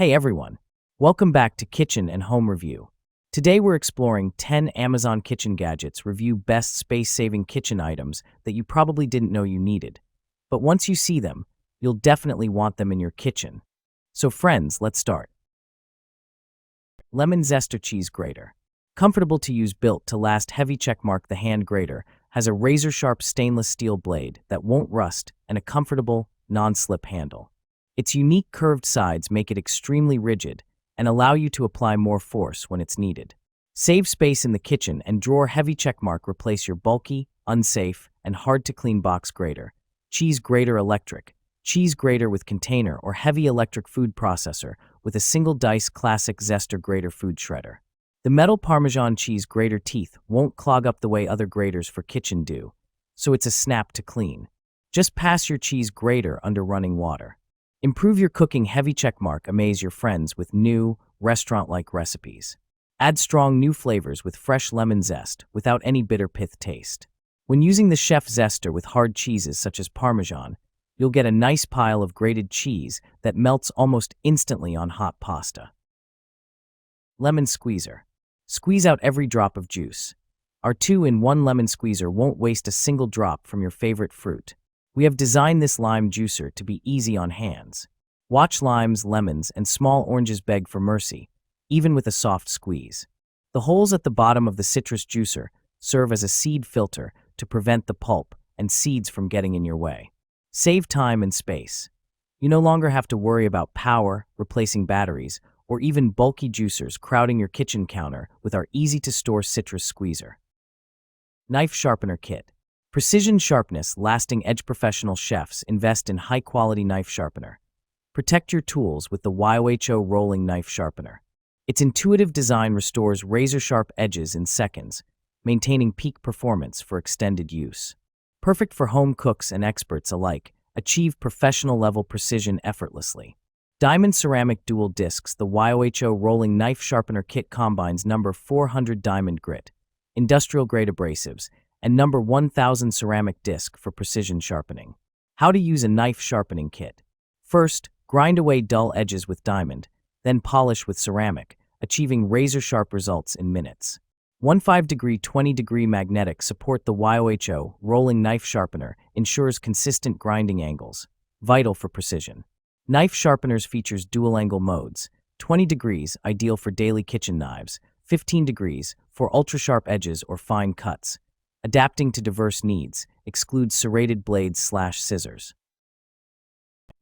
Hey everyone, welcome back to Kitchen and Home Review. Today we're exploring 10 Amazon kitchen gadgets, review best space-saving kitchen items that you probably didn't know you needed. But once you see them, you'll definitely want them in your kitchen. So friends, let's start. Lemon Zester Cheese Grater. Comfortable to use, built to last, heavy checkmark. The hand grater has a razor-sharp stainless steel blade that won't rust and a comfortable, non-slip handle. Its unique curved sides make it extremely rigid and allow you to apply more force when it's needed. Save space in the kitchen and drawer. Heavy checkmark. Replace your bulky, unsafe, and hard-to-clean box grater. Cheese Grater Electric. Cheese grater with container or heavy electric food processor with a single dice. Classic Zester Grater food shredder. The metal Parmesan cheese grater teeth won't clog up the way other graters for kitchen do, so it's a snap to clean. Just pass your cheese grater under running water. Improve your cooking. Heavy checkmark. Amaze your friends with new, restaurant-like recipes. Add strong new flavors with fresh lemon zest without any bitter pith taste. When using the Chef Zester with hard cheeses such as Parmesan, you'll get a nice pile of grated cheese that melts almost instantly on hot pasta. Lemon Squeezer. Squeeze out every drop of juice. Our 2-in-1 lemon squeezer won't waste a single drop from your favorite fruit. We have designed this lime juicer to be easy on hands. Watch limes, lemons, and small oranges beg for mercy, even with a soft squeeze. The holes at the bottom of the citrus juicer serve as a seed filter to prevent the pulp and seeds from getting in your way. Save time and space. You no longer have to worry about power, replacing batteries, or even bulky juicers crowding your kitchen counter with our easy-to-store citrus squeezer. Knife Sharpener Kit. Precision sharpness, lasting edge. Professional chefs invest in high-quality knife sharpener. Protect your tools with the YOHO Rolling Knife Sharpener. Its intuitive design restores razor-sharp edges in seconds, maintaining peak performance for extended use. Perfect for home cooks and experts alike. Achieve professional-level precision effortlessly. Diamond Ceramic Dual Discs. The YOHO Rolling Knife Sharpener Kit combines number 400 diamond grit, industrial grade abrasives, and number 1000 ceramic disc for precision sharpening. How to use a knife sharpening kit. First, grind away dull edges with diamond, then polish with ceramic, achieving razor-sharp results in minutes. 15-degree 20-degree magnetic support. The YOHO Rolling Knife Sharpener ensures consistent grinding angles, vital for precision. Knife sharpeners features dual-angle modes. 20 degrees, ideal for daily kitchen knives. 15 degrees, for ultra-sharp edges or fine cuts. Adapting to diverse needs, excludes serrated blades/scissors.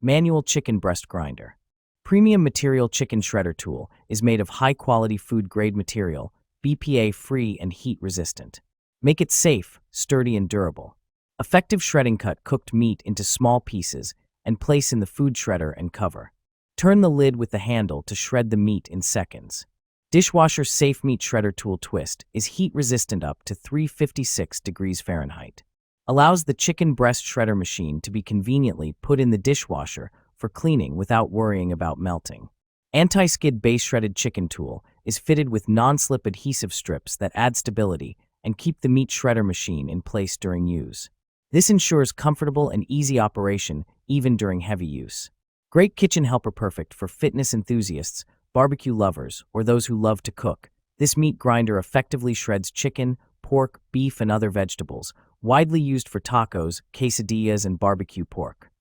Manual Chicken Breast Grinder. Premium material chicken shredder tool is made of high-quality food-grade material, BPA-free and heat-resistant. Make it safe, sturdy, and durable. Effective shredding. Cut cooked meat into small pieces and place in the food shredder and cover. Turn the lid with the handle to shred the meat in seconds. Dishwasher Safe Meat Shredder Tool. Twist is heat-resistant up to 356 degrees Fahrenheit. Allows the chicken breast shredder machine to be conveniently put in the dishwasher for cleaning without worrying about melting. Anti-skid base shredded chicken tool is fitted with non-slip adhesive strips that add stability and keep the meat shredder machine in place during use. This ensures comfortable and easy operation even during heavy use. Great kitchen helper, perfect for fitness enthusiasts, barbecue lovers, or those who love to cook. This meat grinder effectively shreds chicken, pork, beef, and other vegetables, widely used for tacos, quesadillas, and barbecue pork.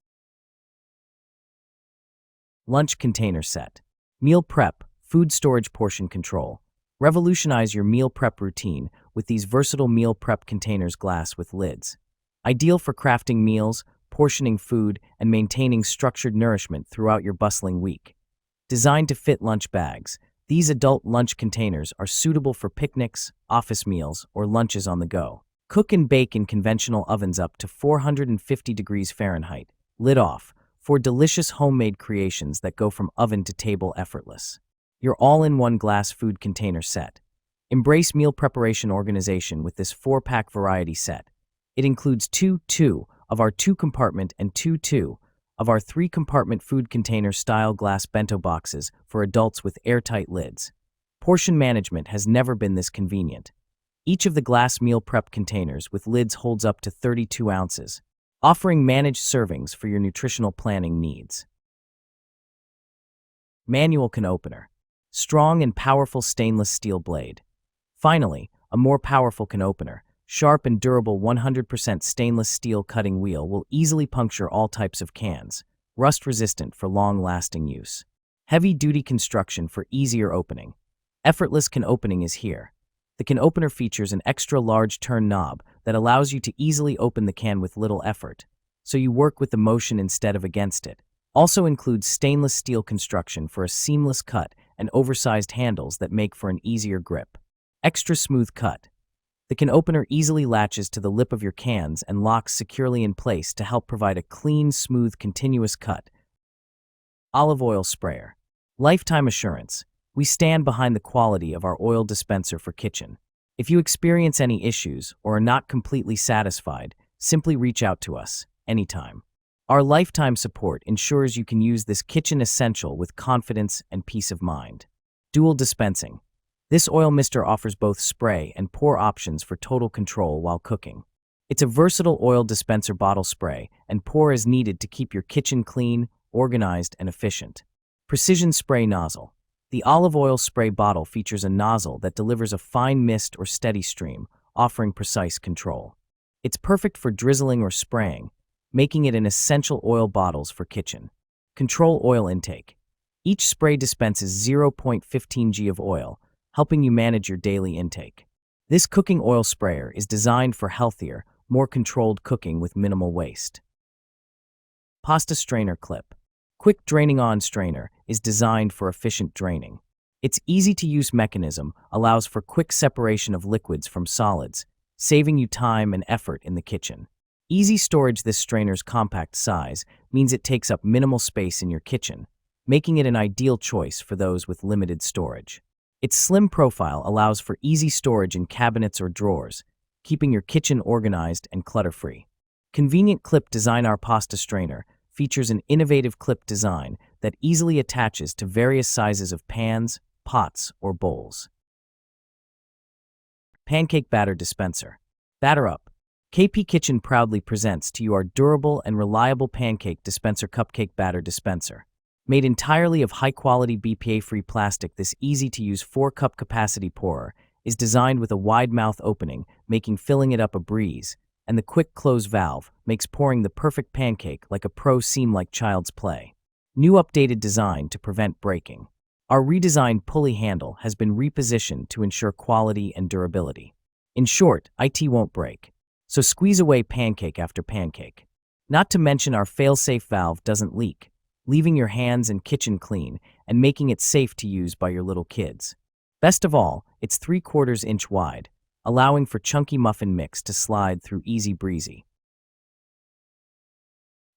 Lunch Container Set. Meal Prep, Food Storage Portion Control. Revolutionize your meal prep routine with these versatile meal prep containers, glass with lids. Ideal for crafting meals, portioning food, and maintaining structured nourishment throughout your bustling week. Designed to fit lunch bags, these adult lunch containers are suitable for picnics, office meals, or lunches on the go. Cook and bake in conventional ovens up to 450 degrees Fahrenheit, lid off, for delicious homemade creations that go from oven to table effortless. Your all-in-one glass food container set. Embrace meal preparation organization with this 4-pack variety set. It includes 2 of our 2-compartment and 2 of our 3-compartment food container style glass bento boxes for adults with airtight lids. Portion management has never been this convenient. Each of the glass meal prep containers with lids holds up to 32 ounces, offering managed servings for your nutritional planning needs. Manual Can Opener. Strong and powerful stainless steel blade. Finally, a more powerful can opener. Sharp and durable 100% stainless steel cutting wheel will easily puncture all types of cans, rust-resistant for long-lasting use. Heavy-duty construction for easier opening. Effortless can opening is here. The can opener features an extra large turn knob that allows you to easily open the can with little effort, so you work with the motion instead of against it. Also includes stainless steel construction for a seamless cut and oversized handles that make for an easier grip. Extra smooth cut. The can opener easily latches to the lip of your cans and locks securely in place to help provide a clean, smooth, continuous cut. Olive oil sprayer. Lifetime assurance. We stand behind the quality of our oil dispenser for kitchen. If you experience any issues or are not completely satisfied, simply reach out to us anytime. Our lifetime support ensures you can use this kitchen essential with confidence and peace of mind. Dual dispensing. This oil mister offers both spray and pour options for total control while cooking. It's a versatile oil dispenser bottle spray and pour as needed to keep your kitchen clean, organized, and efficient. Precision spray nozzle. The olive oil spray bottle features a nozzle that delivers a fine mist or steady stream, offering precise control. It's perfect for drizzling or spraying, making it an essential oil bottles for kitchen. Control oil intake. Each spray dispenses 0.15 g of oil, helping you manage your daily intake. This cooking oil sprayer is designed for healthier, more controlled cooking with minimal waste. Pasta strainer clip. Quick draining on strainer is designed for efficient draining. Its easy-to-use mechanism allows for quick separation of liquids from solids, saving you time and effort in the kitchen. Easy storage. This strainer's compact size means it takes up minimal space in your kitchen, making it an ideal choice for those with limited storage. Its slim profile allows for easy storage in cabinets or drawers, keeping your kitchen organized and clutter-free. Convenient clip design. Our pasta strainer features an innovative clip design that easily attaches to various sizes of pans, pots, or bowls. Pancake batter dispenser. Batter up. KP Kitchen proudly presents to you our durable and reliable pancake dispenser cupcake batter dispenser. Made entirely of high-quality BPA-free plastic, this easy-to-use 4-cup capacity pourer is designed with a wide mouth opening, making filling it up a breeze, and the quick close valve makes pouring the perfect pancake like a pro seem like child's play. New updated design to prevent breaking. Our redesigned pulley handle has been repositioned to ensure quality and durability. In short, it won't break. So squeeze away pancake after pancake. Not to mention our fail-safe valve doesn't leak, leaving your hands and kitchen clean and making it safe to use by your little kids. Best of all, it's 3/4 inch wide, allowing for chunky muffin mix to slide through easy breezy.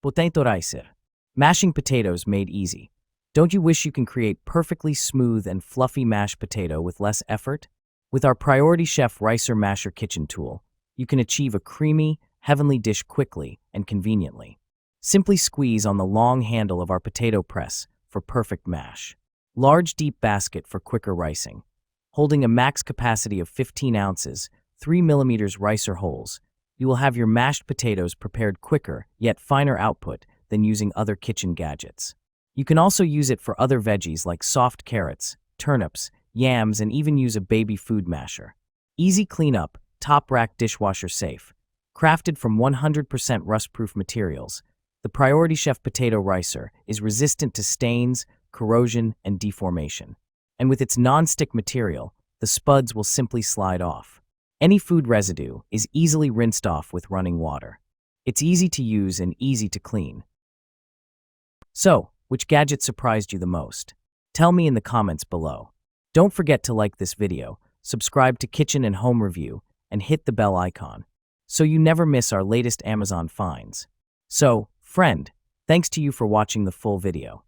Potato ricer. Mashing potatoes made easy. Don't you wish you can create perfectly smooth and fluffy mashed potato with less effort? With our Priority Chef Ricer Masher kitchen tool, you can achieve a creamy, heavenly dish quickly and conveniently. Simply squeeze on the long handle of our potato press for perfect mash. Large deep basket for quicker ricing. Holding a max capacity of 15 ounces, 3 mm ricer holes, you will have your mashed potatoes prepared quicker yet finer output than using other kitchen gadgets. You can also use it for other veggies like soft carrots, turnips, yams, and even use a baby food masher. Easy cleanup, top rack dishwasher safe. Crafted from 100% rust-proof materials, the Priority Chef Potato Ricer is resistant to stains, corrosion, and deformation. And with its non-stick material, the spuds will simply slide off. Any food residue is easily rinsed off with running water. It's easy to use and easy to clean. So, which gadget surprised you the most? Tell me in the comments below. Don't forget to like this video, subscribe to Kitchen and Home Review, and hit the bell icon, so you never miss our latest Amazon finds. So, friend, thanks to you for watching the full video.